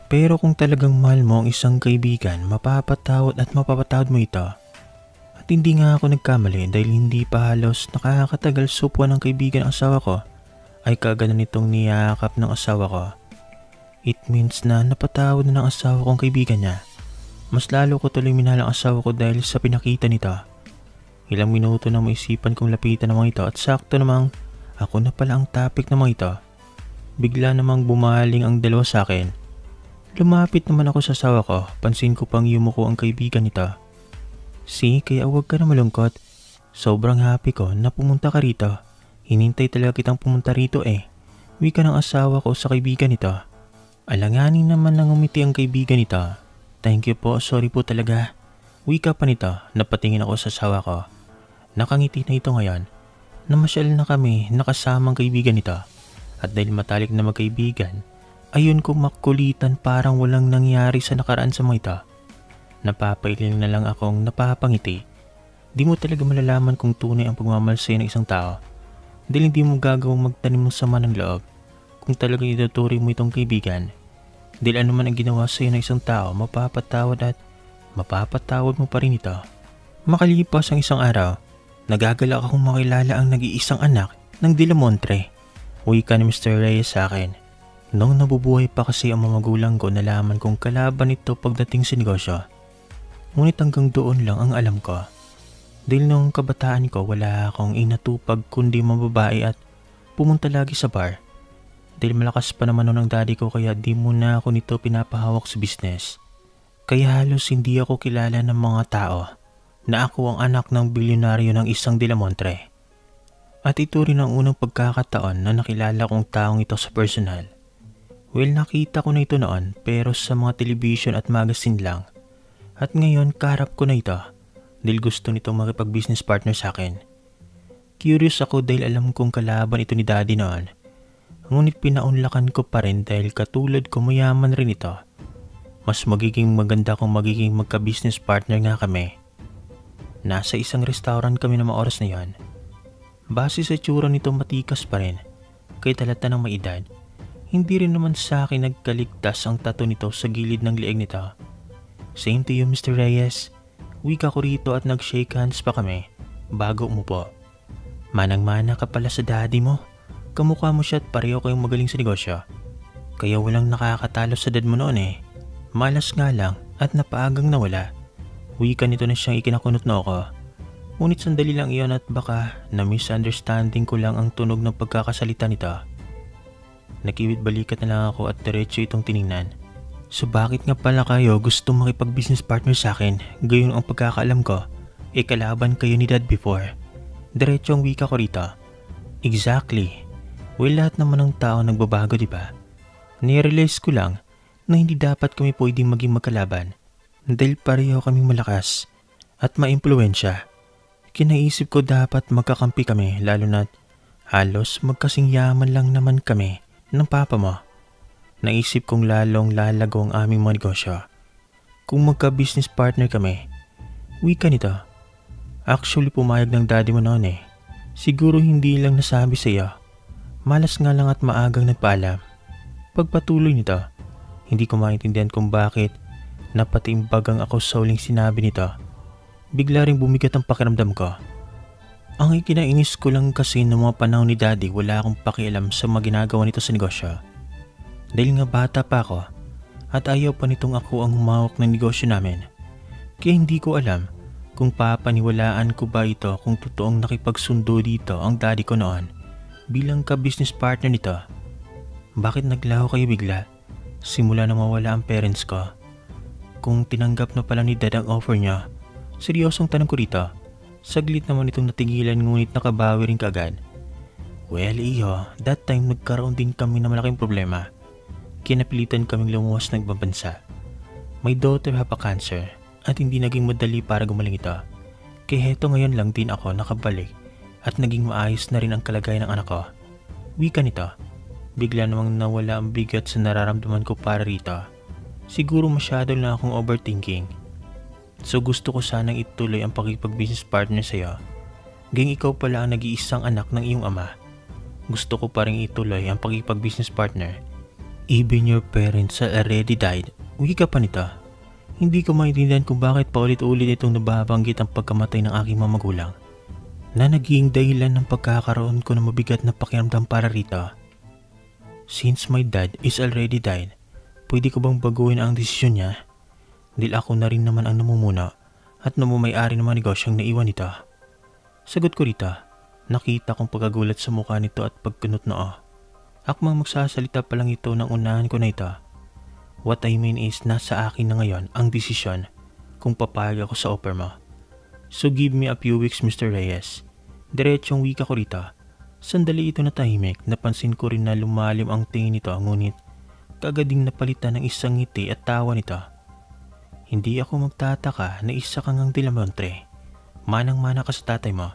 Pero kung talagang mahal mo ang isang kaibigan, mapapatawad at mapapatawad mo ito. At hindi nga ako nagkamali dahil hindi pa halos nakakatagal supuan ng kaibigan ang asawa ko, ay kagana nitong niyakap ng asawa ko. It means na napatawad na ng asawa kong kaibigan niya. Mas lalo ko tuloy minahal ang asawa ko dahil sa pinakita nito. Ilang minuto na maisipan kong lapitan ng mga ito at sakto namang ako na pala ang topic ng mga ito. Bigla namang bumaling ang dalawa sa akin. Lumapit naman ako sa asawa ko, pansin ko pang yumuko ang kaibigan nito. Kaya huwag ka na malungkot. Sobrang happy ko na pumunta ka rito. Hinintay talaga kitang pumunta rito eh. Wika ng asawa ko sa kaibigan nito. Alanganin naman nang umiti ang kaibigan nito. Thank you po, sorry po talaga. Wika pa nito, napatingin ako sa asawa ko. Nakangiti na ito ngayon. Namasyal na kami nakasamang kaibigan nito. At dahil matalik na magkaibigan, ayun ko makulitan parang walang nangyari sa nakaraan sa mga ito. Napapailing na lang akong napapangiti. Di mo talaga malalaman kung tunay ang pagmamahal sa'yo ng isang tao. Dahil hindi mo gagawang magtanim ng sama ng loob kung talagang ituturing mo itong kaibigan. Dahil anuman ang ginawa sa'yo ng isang tao, mapapatawad at mapapatawad mo pa rin ito. Makalipas ang isang araw, nagagalak akong makilala ang nag-iisang anak ng Dilamontre. Wika ni Mr. Reyes sa akin. Nung nabubuhay pa kasi ang mga magulang ko, nalaman kong kalaban ito pagdating sa negosyo. Ngunit hanggang doon lang ang alam ko. Dahil nung kabataan ko, wala akong inatupag kundi mababae at pumunta lagi sa bar. Dahil malakas pa naman noon ang daddy ko kaya di muna ako nito pinapahawak sa business. Kaya halos hindi ako kilala ng mga tao na ako ang anak ng bilyonaryo ng isang Dilamontre. At ito rin ang unang pagkakataon na nakilala kong taong ito sa personal. Well, nakita ko na ito noon pero sa mga television at magazine lang. At ngayon kaharap ko na ito dahil gusto nitong makipag-business partner sa akin. Curious ako dahil alam kong kalaban ito ni daddy noon. Ngunit pinaunlakan ko pa rin dahil katulad ko mayaman rin ito. Mas magiging maganda kung magiging magka-business partner nga kami. Nasa isang restaurant kami na mga oras na yon. Base sa tsura nito matikas pa rin. Kahit halata ng may edad. Hindi rin naman sa akin nagkaligtas ang tattoo nito sa gilid ng lieg nito. Same to you, Mr. Reyes. Wika ko rito at nag-shake hands pa kami bago umupo. Manang-mana ka pala sa daddy mo. Kamukha mo siya at pareho kayong magaling sa negosyo. Kaya walang nakakatalo sa dad mo noon eh. Malas nga lang at napaagang nawala. Wika nito na siyang ikinakunot na ako. Ngunit sandali lang iyon at baka na-misunderstanding ko lang ang tunog ng pagkakasalita nito. Nakiwit balikat na lang ako at diretso itong tiningnan. So bakit nga pala kayo gusto makipag-business partner sa akin? Gayon ang pagkakaalam ko, kalaban kayo ni dad before. Diretso ang wika ko rito. Exactly. Well, lahat naman ng tao nagbabago, di ba? Nirealize ko lang na hindi dapat kami pwedeng maging magkalaban dahil pareho kaming malakas at maimpluwensya. Kinaisip ko dapat magkakampi kami lalo na't halos magkasing yaman lang naman kami ng papa mo. Naisip kong lalong lalago ang aming mga negosyo kung magka-business partner kami. Wika nito. Actually pumayag ng daddy mo noon eh. Siguro hindi lang nasabi sa iyo. Malas nga lang at maagang nagpaalam. Pagpatuloy nito, hindi ko maintindihan kung bakit napatimbagang ako sa uling sinabi nito. Bigla ring bumigat ang pakiramdam ko. Ang ikinainis ko lang kasi ng mga panahon ni daddy wala akong pakialam sa mga ginagawa nito sa negosyo. Dahil nga bata pa ako at ayaw pa nitong ako ang humawak ng negosyo namin. Kaya hindi ko alam kung papaniwalaan ko ba ito kung totoong nakipagsundo dito ang daddy ko noon bilang ka-business partner nito. Bakit naglaho kayo bigla? Simula na mawala ang parents ko. Kung tinanggap na pala ni dad ang offer niya, seryosong tanong ko rito. Saglit naman itong natigilan ngunit nakabawi rin kaagad. Well, iyo, that time nagkaroon din kami ng malaking problema. Kinapilitan kaming lumuwas ng ibang bansa. My daughter have a cancer at hindi naging madali para gumaling ito. Kaya heto ngayon lang din ako nakabalik at naging maayos na rin ang kalagayan ng anak ko. Wika nito. Bigla namang nawala ang bigat sa nararamdaman ko para rito. Siguro masyado lang akong overthinking. So gusto ko sanang ituloy ang pakipag-business partner sa'yo. Ging ikaw pala ang nag-iisang anak ng iyong ama. Gusto ko pa rin ituloy ang pakipag-business partner. Even your parents are already died. Wika pa nito. Hindi ko maintindihan kung bakit paulit-ulit itong nababanggit ang pagkamatay ng aking mga magulang. Na naging dahilan ng pagkakaroon ko ng mabigat na pakiramdam para rito. Since my dad is already died, pwede ko bang baguhin ang desisyon niya? Dahil ako na rin naman ang namumuno at namumay-ari ng mga negosyong naiwan nito. Sagot ko rito, nakita kong pagkagulat sa mukha nito at pagkunot noo. Akmang magsasalita pa lang ito nang unahan ko na ito. What I mean is nasa akin na ngayon ang desisyon kung papayag ako sa offer mo. So give me a few weeks Mr. Reyes. Diretsong wika ko rito. Sandali ito na tahimik, napansin ko rin na lumalim ang tingin nito ngunit kagading napalitan ng isang ngiti at tawa nito. Hindi ako magtataka na isa kang ang dilamontre. Manang-mana ka sa tatay mo.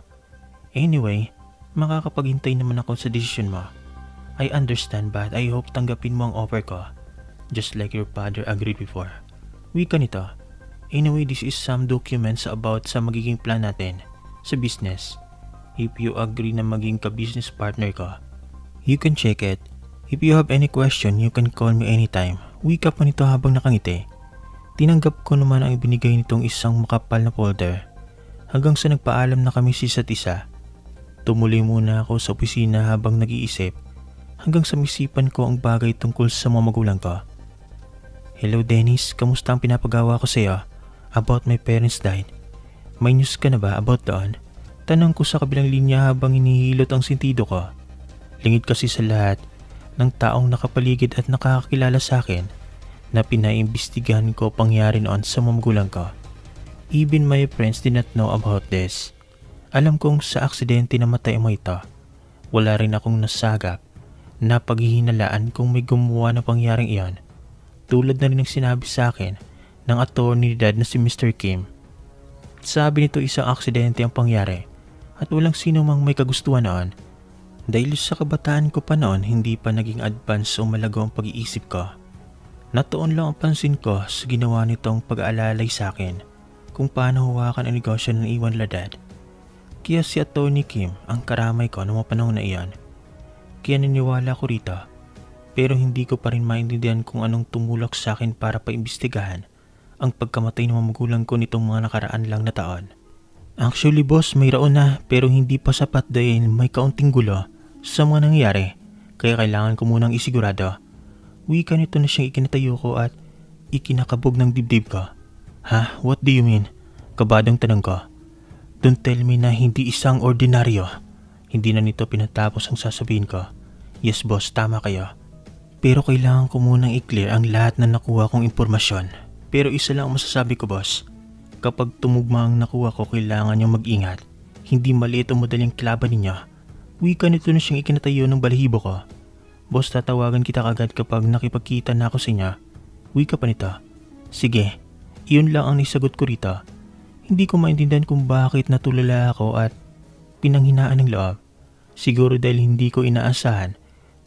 Anyway, makakapaghintay naman ako sa desisyon mo. I understand but I hope tanggapin mo ang offer ko. Just like your father agreed before. Wika nito. Anyway, this is some documents about sa magiging plan natin sa business. If you agree na maging ka-business partner ko, you can check it. If you have any question, you can call me anytime. Wika pa nito habang nakangiti. Tinanggap ko naman ang ibinigay nitong isang makapal na folder. Hanggang sa nagpaalam na kami sa isa't isa. Tumuloy muna ako sa opisina habang nag-iisip hanggang sa misipan ko ang bagay tungkol sa mga magulang ko. Hello Dennis, kamusta ang pinapagawa ko sa iyo? About my parents died. May news ka na ba about doon? Tanong ko sa kabilang linya habang hinihilot ang sentido ko. Lingid kasi sa lahat ng taong nakapaligid at nakakakilala sa akin na pinaimbestigahan ko pangyari noon sa mga magulang ko. Even my friends did not know about this. Alam kong sa aksidente namatay mo ito. Wala rin akong nasagap na paghihinalaan kung may gumawa na pangyaring iyon. Tulad na rin ng sinabi sa akin ng attorney ni dad na si Mr. Kim. Sabi nito isang aksidente ang pangyari at walang sino mang may kagustuhan noon. Dahil sa kabataan ko pa noon, hindi pa naging advance o malago ang pag-iisip ko. Natuon lang ang pansin ko sa ginawa nitong pag-aalalay sa akin kung paano hawakan ang negosyo ng iwan ladad. Kaya si Atty. Kim ang karamay ko noong mga panahon na iyon. Kaya naniwala ko rito, pero hindi ko pa rin maintindihan kung anong tumulak sa akin para paimbestigahan ang pagkamatay ng mga magulang ko nitong mga nakaraan lang na taon. Actually boss, may raon na pero hindi pa sapat dahil may kaunting gulo sa mga nangyayari kaya kailangan ko munang isigurado. Wika nito na siyang ikinatayo ko at ikinakabog ng dibdib ko. Ha? What do you mean? Kabadong tanong ko. Don't tell me na hindi isang ordinaryo. Hindi na nito pinatapos ang sasabihin ko. Yes boss, tama kayo. Pero kailangan ko munang i-clear ang lahat na nakuha kong impormasyon. Pero isa lang ang masasabi ko boss. Kapag tumugma ang nakuha ko, kailangan niyong mag-ingat. Hindi maliit o madaling klaban ninyo. Wika nito na siyang ikinatayo ng balahibo ko. Boss, tatawagan kita kagad kapag nakipagkita na ako sa inyo. Wika pa nito. Sige, iyon lang ang nisagot ko rito. Hindi ko maintindihan kung bakit natulala ako at pinanghinaan ng loob. Siguro dahil hindi ko inaasahan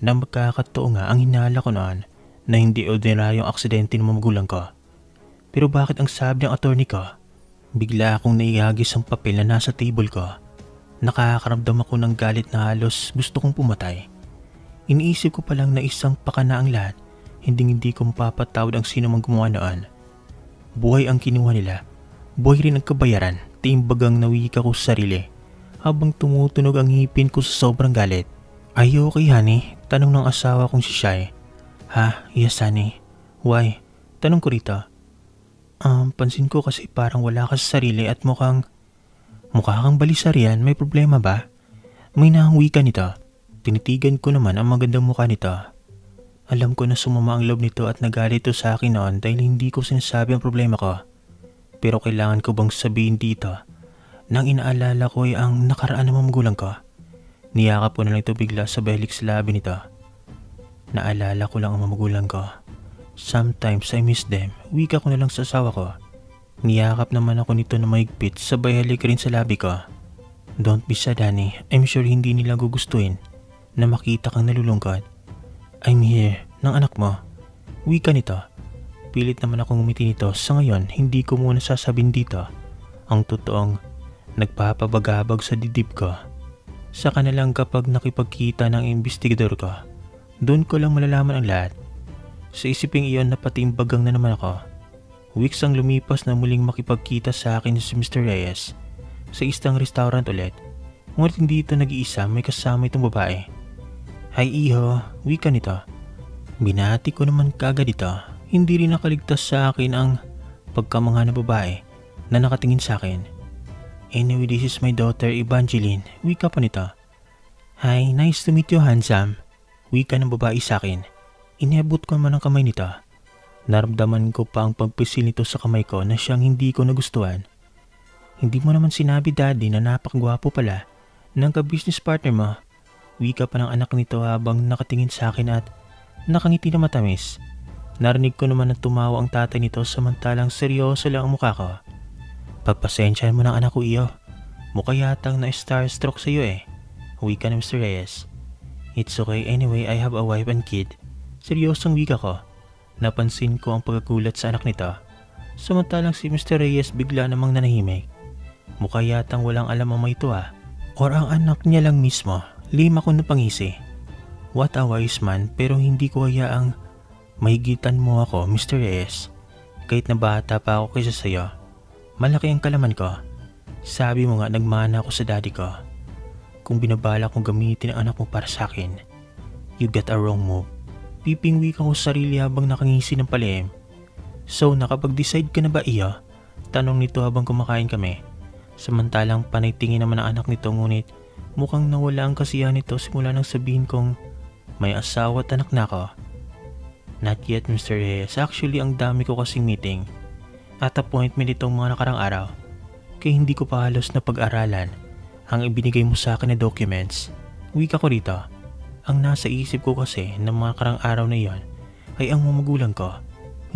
na magkakatotoo nga ang hinala ko noon na hindi ordinaryong aksidente ng mga magulang ko. Pero bakit ang sabi ng attorney ko? Bigla akong naihagis ang papel na nasa table ko. Nakakaramdam ako ng galit na halos gusto kong pumatay. Iniisip ko pa lang na isang pakana ang lahat, hindi ko mapapatawad ang sino mang gumawa noon. Buhay ang kinuha nila, buhay rin ang kabayaran, timbagang nawika ko sa sarili, habang tumutunog ang ngipin ko sa sobrang galit. Are you okay honey? Tanong ng asawa kong si Shai. Ha? Yes honey. Why? Tanong ko rito. Pansin ko kasi parang wala ka sa sarili at mukha kang balisarian. May problema ba? May nahanguwi ka nito. Tinitigan ko naman ang magandang mukha nito. Alam ko na sumama ang loob nito at nagalit ito sa akin noon dahil hindi ko sinasabi ang problema ko. Pero kailangan ko bang sabihin dito nang inaalala ko ay ang nakaraan ng mga magulang ko? Niyakap ko na lang ito bigla sa belik sa labi nito. Naalala ko lang ang mga magulang ko. Sometimes I miss them. Wika ko na lang sa asawa ko. Niyakap naman ako nito na mahigpit, sabay halik rin sa labi ko. Don't be sad, honey. I'm sure hindi nila gugustuhin na makita kang nalulungkot. I'm here, ng anak mo. Wika nito. Pilit naman akong ngumiti nito. Sa ngayon, hindi ko muna sasabihin dito ang totoong nagpapabagabag sa dibdib ko. Saka na lang kapag nakipagkita ng investigador ko, doon ko lang malalaman ang lahat. Sa isiping iyon, napatiimbagang na naman ako. Weeks ang lumipas na muling makipagkita sa akin si Mr. Reyes sa isang restaurant ulit. Ngunit hindi ito nag-iisa, may kasama itong babae. Hi Iho, wika nito. Binati ko naman kagad ito. Hindi rin nakaligtas sa akin ang pagkamangha ng babae na nakatingin sa akin. Anyway, this is my daughter Evangeline, wika pa nito. Hi, nice to meet you, handsome. Wika ng babae sa akin. Inabot ko naman ang kamay nito. Naramdaman ko pa ang pagpisil nito sa kamay ko na siyang hindi ko nagustuhan. Hindi mo naman sinabi, daddy, na napakagwapo pala ng ka-business partner mo. Wika pa ng anak nito habang nakatingin sa akin at nakangiti na matamis. Narinig ko naman na tumawa ang tatay nito samantalang seryoso lang ang mukha ko. Pagpasensyahan mo ng anak ko, iyo. Mukha yatang na-starstruck sa iyo eh. Wika ng Mr. Reyes. It's okay, anyway, I have a wife and kid. Seryosong wika ko. Napansin ko ang pagkagulat sa anak nito. Samantalang si Mr. Reyes bigla namang nanahimik. Mukha yatang walang alam ang mga ito ah. Or ang anak niya lang mismo. Lima ko na pangisi. What a wise man, pero hindi ko hayaang mahigitan mo ako, Mr. Reyes. Kahit na bata pa ako kaysa sayo. Malaki ang kalaman ko. Sabi mo nga nagmana ako sa daddy ko. Kung binabala kong gamitin ang anak mo para sa akin, you got a wrong move. Pipingwi ka ko sa sarili habang nakangisi ng palihim. So nakapag-decide ka na ba, iyo? Tanong nito habang kumakain kami. Samantalang panay tingin naman ang anak nito ngunit mukhang nawala ang kasiyahan nito simula nang sabihin kong may asawa at anak na ako. Not yet, Mr. Reyes. Actually, ang dami ko kasing meeting at appointment itong mga nakarang araw. Kaya hindi ko pa halos na pag-aralan ang ibinigay mo sa akin na documents. Wika ko rito. Ang nasa isip ko kasi ng mga karang araw na iyon ay ang mga magulang ko.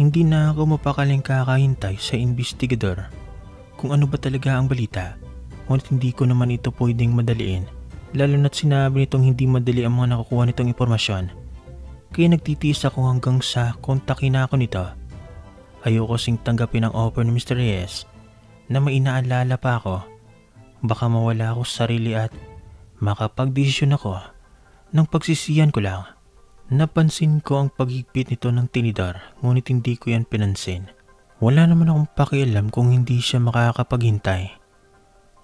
Hindi na ako mapakaling kakahintay sa investigador kung ano ba talaga ang balita. Ngunit hindi ko naman ito pwedeng madaliin, lalo na't sinabi nitong hindi madali ang mga nakukuha nitong impormasyon. Kaya nagtitiis ako hanggang sa kontakin na ako nito. Ayoko sing tanggapin ang offer ni Mr. Reyes na may inaalala pa ako. Baka mawala ako sa sarili at makapagdesisyon ako ng pagsisiyan ko lang. Napansin ko ang paghigpit nito ng tinidor ngunit hindi ko yan pinansin. Wala naman akong pakialam kung hindi siya makakapaghintay.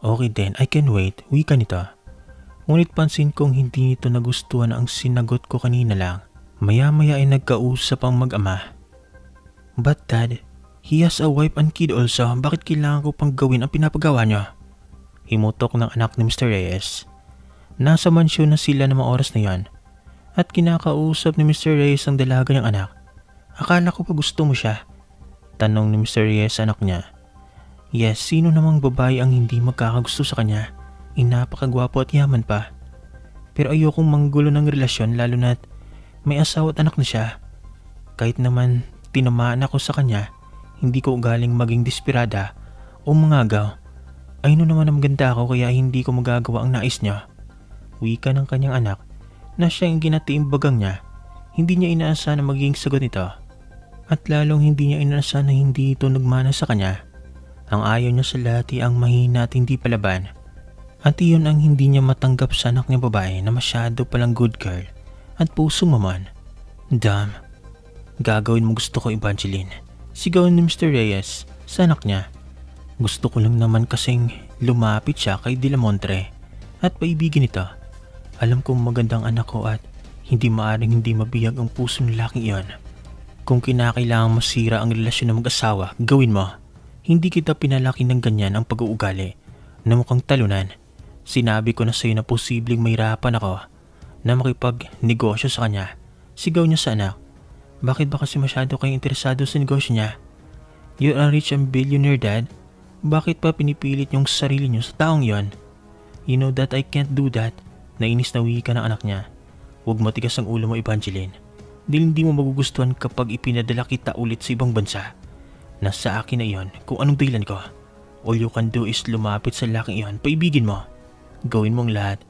Okay then, I can wait, wika nito. Ngunit pansin kong hindi nito nagustuhan ang sinagot ko kanina lang. Maya-maya ay nagkausap ang mag-ama. But dad, he has a wife and kid also. Bakit kailangan ko pang gawin ang pinapagawa niyo? Himutok ng anak ni Mr. Reyes. Nasa mansyon na sila ng mga oras na yan at kinakausap ni Mr. Reyes ang dalaga niyang anak. Akala ko pa gusto mo siya? Tanong ni Mr. Reyes sa anak niya. Yes, sino namang babae ang hindi magkakagusto sa kanya? Napakagwapo at yaman pa. Pero ayokong manggulo ng relasyon lalo na't may asawa at anak na siya. Kahit naman tinamaan ako sa kanya, hindi ko galing maging desperada o mangagaw. Ay no naman ang maganda ako kaya hindi ko magagawa ang nais niya. Wika ng kanyang anak na siya ang ginatiimbagang niya. Hindi niya inaasahan na magiging sagot nito. At lalong hindi niya inaasahan na hindi ito nagmana sa kanya. Ang ayaw niya sa lahat ay ang mahina at hindi palaban. At iyon ang hindi niya matanggap sa anak niya babae na masyado palang good girl at pusong maman. Damn. Gagawin mo gusto ko, Evangeline. Sigaw ni Mr. Reyes sa anak niya. Gusto ko lang naman kasing lumapit siya kay De La Montre at paibigin ito. Alam kong magandang anak ko at hindi maaring hindi mabiyag ang pusong lalaking iyon. Kung kinakailangan masira ang relasyon ng mag-asawa, gawin mo. Hindi kita pinalaki ng ganyan ang pag-uugali na mukhang talunan. Sinabi ko na sa'yo na posibleng mahirapan ako na makipagnegosyo sa kanya. Sigaw niya sa anak. Bakit ba kasi masyado kayong interesado sa negosyo niya? You're a rich and billionaire, Dad. Bakit pa pinipilit yung sarili niyo sa taong yon? You know that I can't do that. Nainis na wika ng anak niya. Huwag matigas ang ulo mo, Evangeline. Dahil hindi mo magugustuhan kapag ipinadala kita ulit sa ibang bansa. Nasa akin na iyon kung anong dahilan ko. All you can do is lumapit sa laking iyon, paibigin mo. Gawin mong lahat.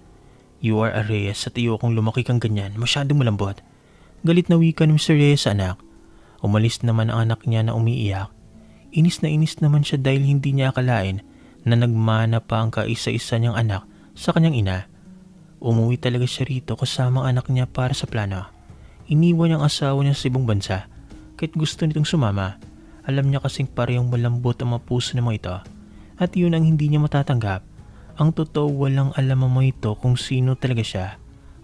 You are a Reyes at ayokong lumaki kang ganyan, masyadong malambot. Galit na wika ni Mr. Reyes sa anak. Umalis naman ang anak niya na umiiyak. Inis na inis naman siya dahil hindi niya akalain na nagmana pa ang kaisa-isa niyang anak sa kanyang ina. Umuwi talaga siya rito kasama ang anak niya para sa plano. Iniwan niyang asawa niya sa ibang bansa kahit gusto nitong sumama. Alam niya kasing parehong malambot ang mga puso ng mga ito at yun ang hindi niya matatanggap. Ang totoo walang alam ang mga ito kung sino talaga siya,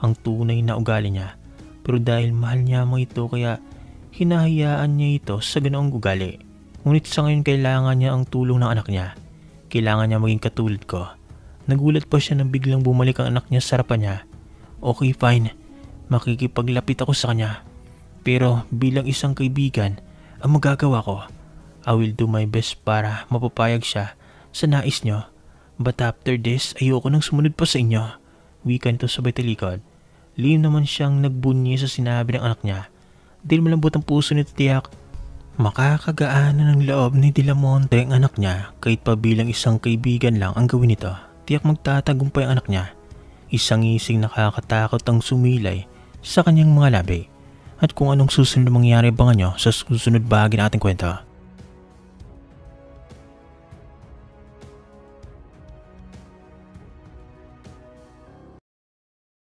ang tunay na ugali niya. Pero dahil mahal niya ang mga ito kaya hinahayaan niya ito sa ganoong ugali. Ngunit sa ngayon kailangan niya ang tulong ng anak niya. Kailangan niya maging katulad ko. Nagulat pa siya nang biglang bumalik ang anak niya sa harapan niya. Okay, fine. Makikipaglapit ako sa kanya. Pero bilang isang kaibigan, ang magagawa ko, I will do my best para mapapayag siya sa nais niyo. But after this, ayoko nang sumunod pa sa inyo. Wika nito sabay talikod. Lihim naman siyang nagbunyi sa sinabi ng anak niya. Dahil malambot ang puso nito tiyak. Makakagaanan ng loob ni Dilamonte ang anak niya kahit pa bilang isang kaibigan lang ang gawin nito. Tiyak magtatagumpay ang anak niya. Isang ising nakakatakot ang sumilay sa kanyang mga labi. At kung anong susunod na mangyari abangan nyo sa susunod bahagi ng ating kwento.